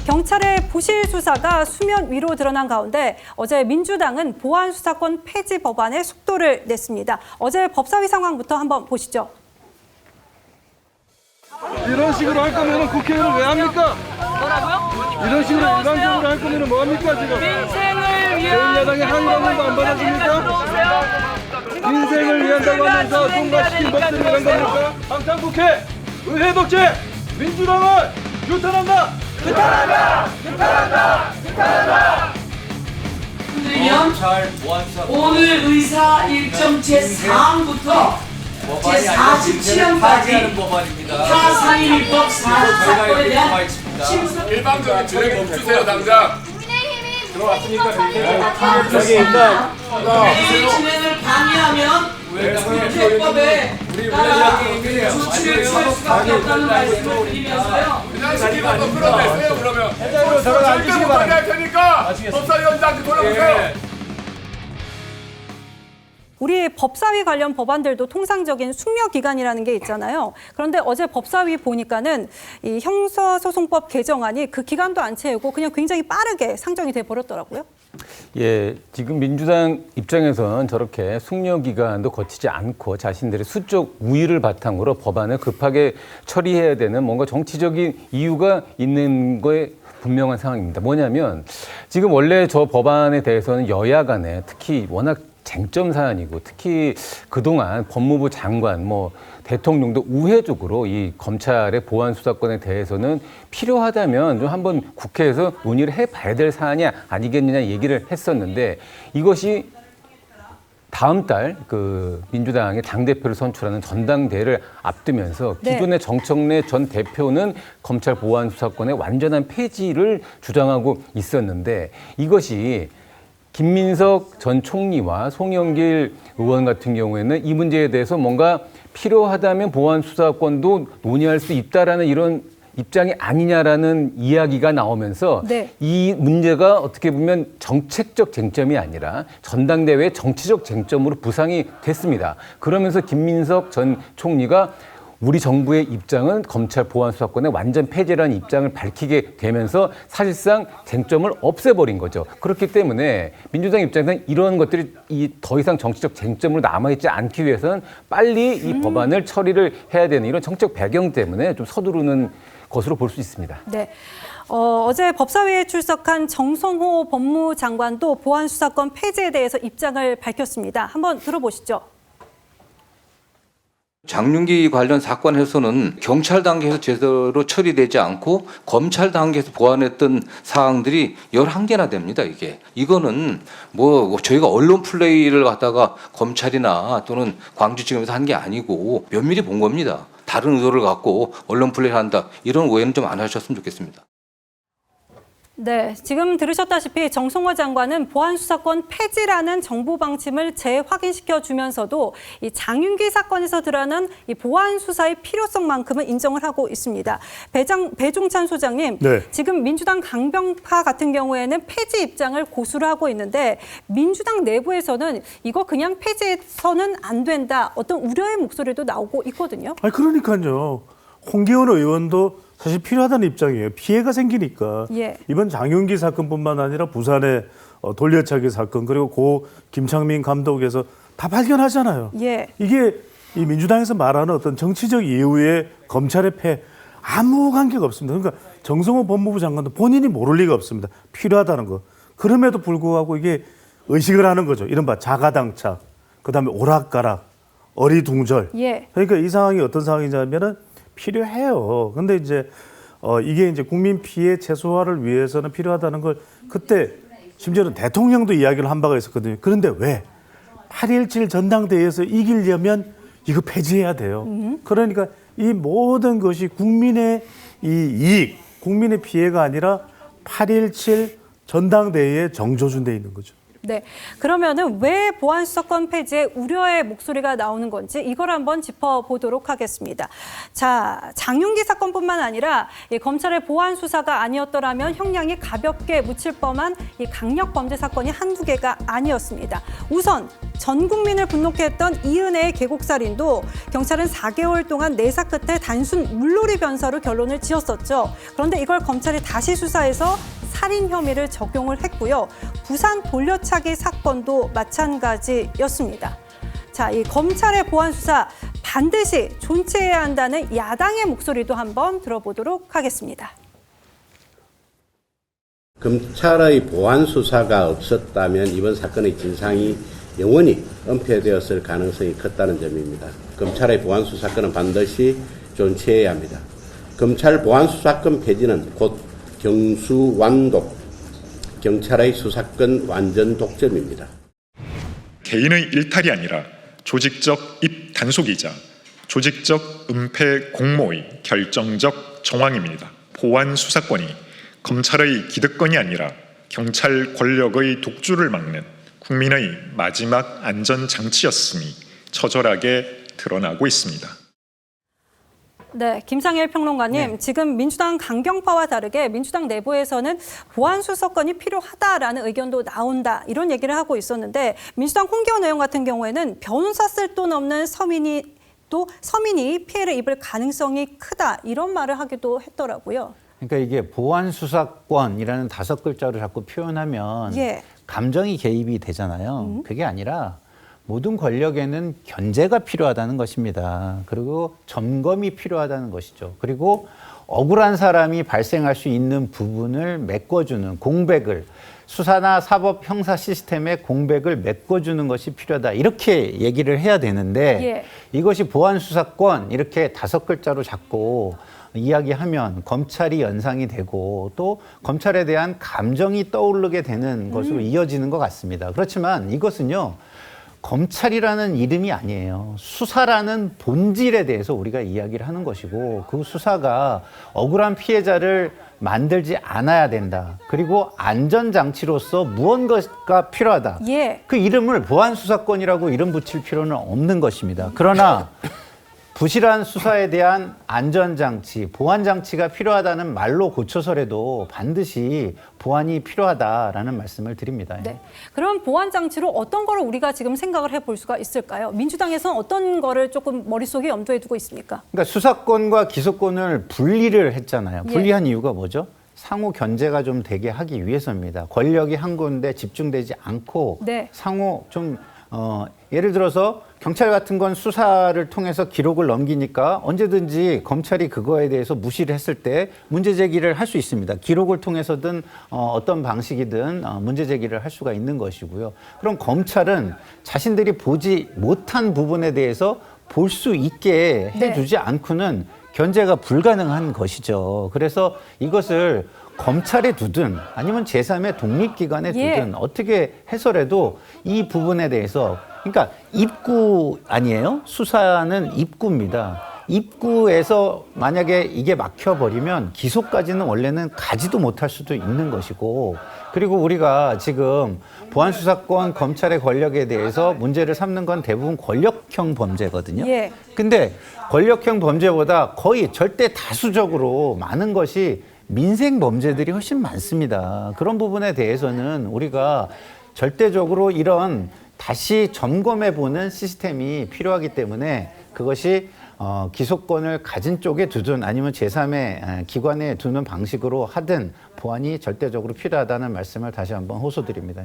경찰의 부실 수사가 수면 위로 드러난 가운데 어제 민주당은 보안 수사권 폐지 법안에 속도를 냈습니다. 어제 법사위 상황부터 한번 보시죠. 이런 식으로 할 거면 국회의원을 왜 합니까? 뭐라고요? 이런 식으로 일방적으로 할 거면 뭐 합니까 지금? 민생을 위한 제1야당의 항의하는거 안 받아줍니까? 민생을 위한다고 하면서 통과시킨 법들이 이런 겁니까? 방탄국회, 의회 독재, 민주당을 규탄한다! 규탄한다! 규탄한다! 규탄한다! 오늘 의사 일정 제4항부터 제47항까지 타상임위법 사건에 대한 심사 일방적인 진행 멈추세요 당장. 저기 일단 이 진행을 방해하면 국회법에 따라 조치를 취할 수밖에 없다는 말씀을 드리면서요. 그냥 시기만 더 끌어내세요 그러면. 해자로 저를 앉으시기 절대 못하게 할 테니까 법사위원장한테 돌아오세요. 우리 법사위 관련 법안들도 통상적인 숙려 기간이라는 게 있잖아요. 그런데 어제 법사위 보니까는 이 형사소송법 개정안이 그 기간도 안 채우고 그냥 굉장히 빠르게 상정이 돼 버렸더라고요. 예, 지금 민주당 입장에서는 저렇게 숙려 기간도 거치지 않고 자신들의 수적 우위를 바탕으로 법안을 급하게 처리해야 되는 뭔가 정치적인 이유가 있는 거에 분명한 상황입니다. 뭐냐면 지금 원래 저 법안에 대해서는 여야 간에 특히 워낙 쟁점 사안이고 특히 그동안 법무부 장관 대통령도 우회적으로 이 검찰의 보안 수사권에 대해서는 필요하다면 좀 한번 국회에서 논의를 해봐야 될 사안이 아니겠느냐 얘기를 했었는데 이것이 다음 달 그 민주당의 당대표를 선출하는 전당대회를 앞두면서 기존의 정청래 전 대표는 검찰 보안 수사권의 완전한 폐지를 주장하고 있었는데 이것이 김민석 전 총리와 송영길 의원 같은 경우에는 이 문제에 대해서 뭔가 필요하다면 보안 수사권도 논의할 수 있다라는 이런 입장이 아니냐라는 이야기가 나오면서 이 문제가 어떻게 보면 정책적 쟁점이 아니라 전당대회의 정치적 쟁점으로 부상이 됐습니다. 그러면서 김민석 전 총리가 우리 정부의 입장은 검찰 보안 수사권의 완전 폐지라는 입장을 밝히게 되면서 사실상 쟁점을 없애버린 거죠. 그렇기 때문에 민주당 입장에서는 이런 것들이 더 이상 정치적 쟁점으로 남아있지 않기 위해서는 빨리 이 법안을 처리를 해야 되는 이런 정책 배경 때문에 좀 서두르는 것으로 볼 수 있습니다. 네. 어제 법사위에 출석한 정성호 법무장관도 보안 수사권 폐지에 대해서 입장을 밝혔습니다. 한번 들어보시죠. 장윤기 관련 사건에서는 경찰 단계에서 제대로 처리되지 않고 검찰 단계에서 보완했던 사항들이 11개나 됩니다, 이게. 이거는 저희가 언론 플레이를 갖다가 검찰이나 또는 광주지검에서 한 게 아니고 면밀히 본 겁니다. 다른 의도를 갖고 언론 플레이를 한다. 이런 오해는 좀 안 하셨으면 좋겠습니다. 네, 지금 들으셨다시피 정성호 장관은 보안 수사권 폐지라는 정부 방침을 재확인시켜 주면서도 이 장윤기 사건에서 드러난 이 보안 수사의 필요성만큼은 인정을 하고 있습니다. 배종찬 소장님, 지금 민주당 강병파 같은 경우에는 폐지 입장을 고수를 하고 있는데 민주당 내부에서는 이거 그냥 폐지해서는 안 된다. 어떤 우려의 목소리도 나오고 있거든요. 그러니까요. 홍기원 의원도 사실 필요하다는 입장이에요. 피해가 생기니까. 이번 장윤기 사건뿐만 아니라 부산의 돌려차기 사건 그리고 고 김창민 감독에서 다 발견하잖아요. 이게 이 민주당에서 말하는 어떤 정치적 이유의 검찰의 폐 아무 관계가 없습니다. 그러니까 정성호 법무부 장관도 본인이 모를 리가 없습니다. 필요하다는 거. 그럼에도 불구하고 이게 의식을 하는 거죠. 이른바 자가당착, 그다음에 오락가락, 어리둥절. 그러니까 이 상황이 어떤 상황이냐면은 필요해요. 근데 이게 국민 피해 최소화를 위해서는 필요하다는 걸 그때 심지어는 대통령도 이야기를 한 바가 있었거든요. 그런데 왜? 8.17 전당대회에서 이기려면 이거 폐지해야 돼요. 그러니까 이 모든 것이 국민의 이 이익, 국민의 피해가 아니라 8.17 전당대회에 정조준돼 있는 거죠. 네, 그러면은 왜 보안 수사권 폐지에 우려의 목소리가 나오는 건지 이걸 한번 짚어보도록 하겠습니다. 자, 장윤기 사건뿐만 아니라 이 검찰의 보안 수사가 아니었더라면 형량이 가볍게 묻힐 뻔한 이 강력 범죄 사건이 한두 개가 아니었습니다. 우선 전 국민을 분노케 했던 이은혜의 계곡살인도 경찰은 4개월 동안 내사 끝에 단순 물놀이 변사로 결론을 지었었죠. 그런데 이걸 검찰이 다시 수사해서 살인 혐의를 적용을 했고요. 부산 돌려차기 사건도 마찬가지였습니다. 자, 이 검찰의 보안 수사 반드시 존치해야 한다는 야당의 목소리도 한번 들어보도록 하겠습니다. 검찰의 보안 수사가 없었다면 이번 사건의 진상이 영원히 은폐되었을 가능성이 컸다는 점입니다. 검찰의 보안 수사권은 반드시 존치해야 합니다. 검찰 보안 수사권 폐지는 곧 경수완독, 경찰의 수사권 완전 독점입니다. 개인의 일탈이 아니라 조직적 입단속이자 조직적 은폐 공모의 결정적 정황입니다. 보안 수사권이 검찰의 기득권이 아니라 경찰 권력의 독주를 막는 국민의 마지막 안전장치였음이 처절하게 드러나고 있습니다. 네, 김상일 평론가님, 지금 민주당 강경파와 다르게 민주당 내부에서는 보안 수사권이 필요하다라는 의견도 나온다 이런 얘기를 하고 있었는데 민주당 홍기원 의원 같은 경우에는 변호사 쓸 돈 없는 서민이 피해를 입을 가능성이 크다 이런 말을 하기도 했더라고요. 그러니까 이게 보안 수사권이라는 5글자로 자꾸 표현하면 감정이 개입이 되잖아요. 그게 아니라 모든 권력에는 견제가 필요하다는 것입니다. 그리고 점검이 필요하다는 것이죠. 그리고 억울한 사람이 발생할 수 있는 부분을 메꿔주는 공백을 수사나 사법 형사 시스템의 공백을 메꿔주는 것이 필요하다. 이렇게 얘기를 해야 되는데 이것이 보안 수사권 이렇게 5글자로 자꾸 이야기하면 검찰이 연상이 되고 또 검찰에 대한 감정이 떠오르게 되는 것으로 이어지는 것 같습니다. 그렇지만 이것은요. 검찰이라는 이름이 아니에요. 수사라는 본질에 대해서 우리가 이야기를 하는 것이고 그 수사가 억울한 피해자를 만들지 않아야 된다. 그리고 안전장치로서 무언가가 필요하다. 그 이름을 보안수사권이라고 이름 붙일 필요는 없는 것입니다. 그러나 부실한 수사에 대한 안전장치, 보안장치가 필요하다는 말로 고쳐서라도 반드시 보안이 필요하다라는 말씀을 드립니다. 네. 그럼 보안장치로 어떤 거를 우리가 지금 생각을 해볼 수가 있을까요? 민주당에서는 어떤 거를 조금 머릿속에 염두에 두고 있습니까? 그러니까 수사권과 기소권을 분리를 했잖아요. 분리한 이유가 뭐죠? 상호 견제가 좀 되게 하기 위해서입니다. 권력이 한 군데 집중되지 않고 상호 좀 예를 들어서 경찰 같은 건 수사를 통해서 기록을 넘기니까 언제든지 검찰이 그거에 대해서 무시를 했을 때 문제 제기를 할 수 있습니다. 기록을 통해서든 어떤 방식이든 문제 제기를 할 수가 있는 것이고요. 그럼 검찰은 자신들이 보지 못한 부분에 대해서 볼 수 있게 해주지 않고는 견제가 불가능한 것이죠. 그래서 이것을 검찰에 두든 아니면 제3의 독립기관에 두든 어떻게 해서라도 이 부분에 대해서 그러니까 입구 아니에요? 수사는 입구입니다. 입구에서 만약에 이게 막혀버리면 기소까지는 원래는 가지도 못할 수도 있는 것이고 그리고 우리가 지금 보안수사권 검찰의 권력에 대해서 문제를 삼는 건 대부분 권력형 범죄거든요. 근데 권력형 범죄보다 거의 절대 다수적으로 많은 것이 민생 범죄들이 훨씬 많습니다. 그런 부분에 대해서는 우리가 절대적으로 이런 다시 점검해보는 시스템이 필요하기 때문에 그것이 기소권을 가진 쪽에 두든 아니면 제3의 기관에 두는 방식으로 하든 보안이 절대적으로 필요하다는 말씀을 다시 한번 호소드립니다.